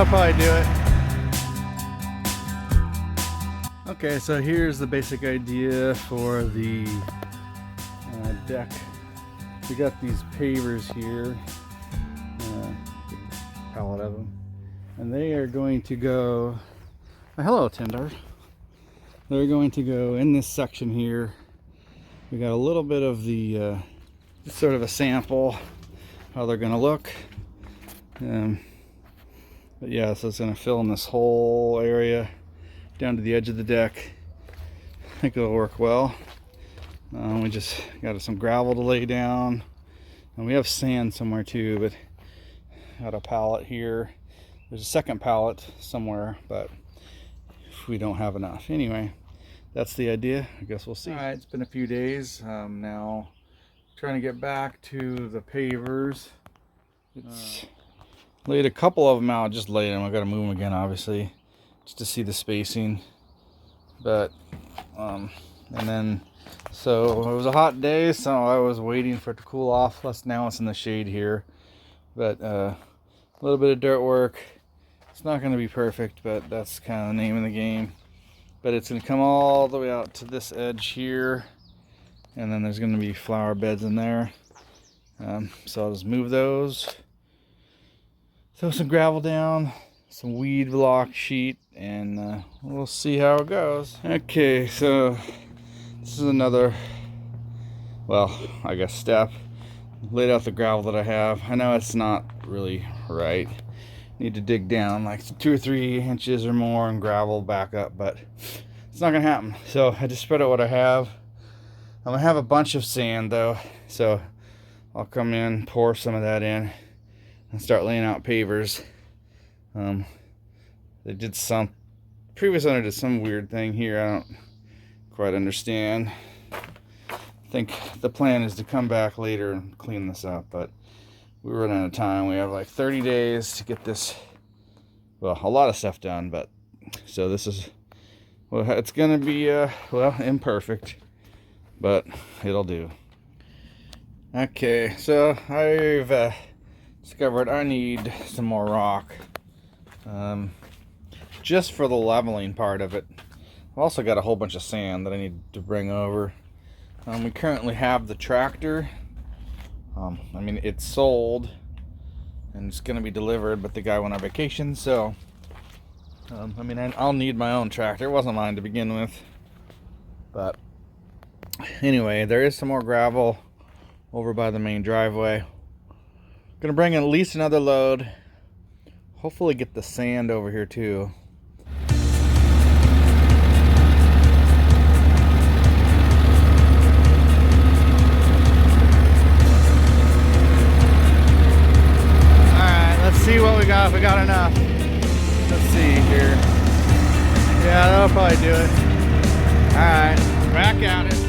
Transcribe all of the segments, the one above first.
that'll probably do it. Okay, so here's the basic idea for the deck. We got these pavers here, pallet of them, and they are going to go. Hello, Tinder. They're going to go in this section here. We got a little bit of the just sort of a sample how they're going to look. But yeah, so it's going to fill in this whole area down to the edge of the deck. I think it'll work well. We just got some gravel to lay down, and we have sand somewhere too, but got a pallet here. There's a second pallet somewhere, but we don't have enough. Anyway, that's the idea. I guess we'll see. All right, it's been a few days now. Trying to get back to the pavers. It's laid a couple of them out. Just laid them. I got to move them again, obviously, just to see the spacing. But and then so it was a hot day, so I was waiting for it to cool off. Plus now it's in the shade here. But a little bit of dirt work. It's not going to be perfect, but that's kind of the name of the game. But it's going to come all the way out to this edge here, and then there's going to be flower beds in there. So I'll just move those, throw some gravel down, some weed block sheet, and we'll see how it goes. Okay, so this is another, well, I guess step. Laid out the gravel that I have. I know it's not really right. Need to dig down like 2 or 3 inches or more and gravel back up, but it's not gonna happen. So I just spread out what I have. I'm gonna have a bunch of sand though, so I'll come in, pour some of that in, and start laying out pavers. They did some, previous owner did some weird thing here. I don't quite understand. I think the plan is to come back later and clean this up, but we're running out of time. We have like 30 days to get this, well, a lot of stuff done, but so this is, well, it's gonna be well, imperfect, but it'll do. Okay, so I've discovered I need some more rock, just for the leveling part of it. I've also got a whole bunch of sand that I need to bring over. We currently have the tractor. I mean, it's sold and it's gonna be delivered, but the guy went on vacation, so I mean, I'll need my own tractor. It wasn't mine to begin with, but anyway, there is some more gravel over by the main driveway. Gonna bring in at least another load, hopefully get the sand over here too. See what we got, if we got enough. Let's see here. Yeah, that'll probably do it. Alright, back at it.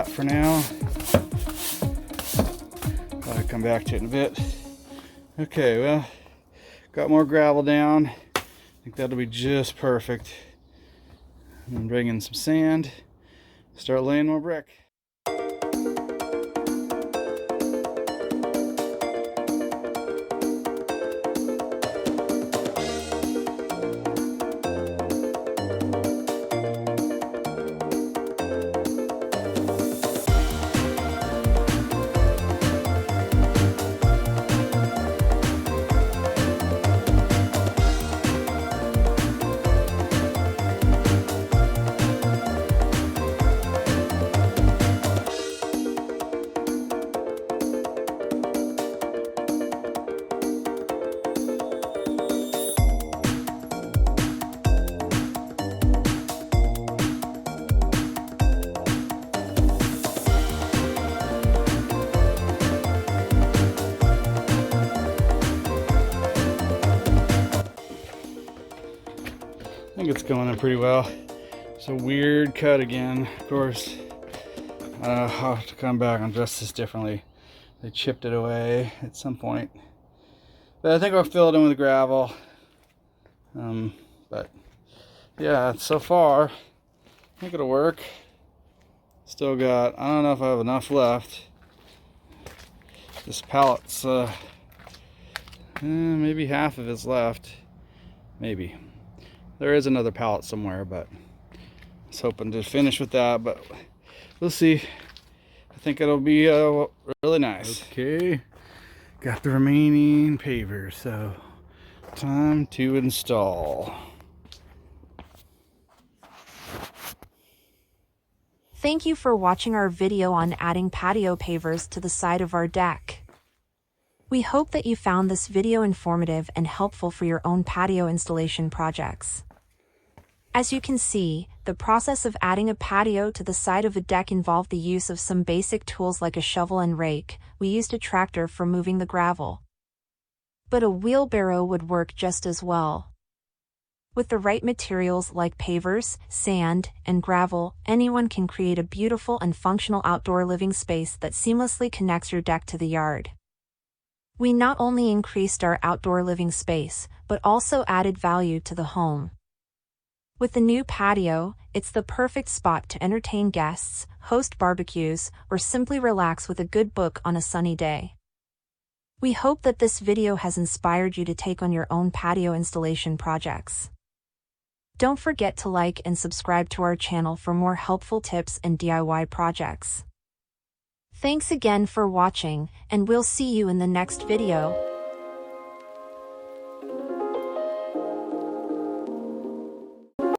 that for now. I'll come back to it in a bit. Okay, well, got more gravel down. I think that'll be just perfect. And bring in some sand, start laying more brick. I think it's going in pretty well. It's a weird cut again. Of course, I'll have to come back and dress this differently. They chipped it away at some point. But I think I'll fill it in with gravel. But yeah, so far, I think it'll work. Still got, I don't know if I have enough left. This pallet's, maybe half of it's left. Maybe. There is another pallet somewhere, but I was hoping to finish with that, but we'll see. I think it'll be really nice. Okay, got the remaining pavers, so time to install. Thank you for watching our video on adding patio pavers to the side of our deck. We hope that you found this video informative and helpful for your own patio installation projects. As you can see, the process of adding a patio to the side of a deck involved the use of some basic tools like a shovel and rake. We used a tractor for moving the gravel, but a wheelbarrow would work just as well. With the right materials like pavers, sand, and gravel, anyone can create a beautiful and functional outdoor living space that seamlessly connects your deck to the yard. We not only increased our outdoor living space, but also added value to the home. With the new patio, it's the perfect spot to entertain guests, host barbecues, or simply relax with a good book on a sunny day. We hope that this video has inspired you to take on your own patio installation projects. Don't forget to like and subscribe to our channel for more helpful tips and DIY projects. Thanks again for watching, and we'll see you in the next video.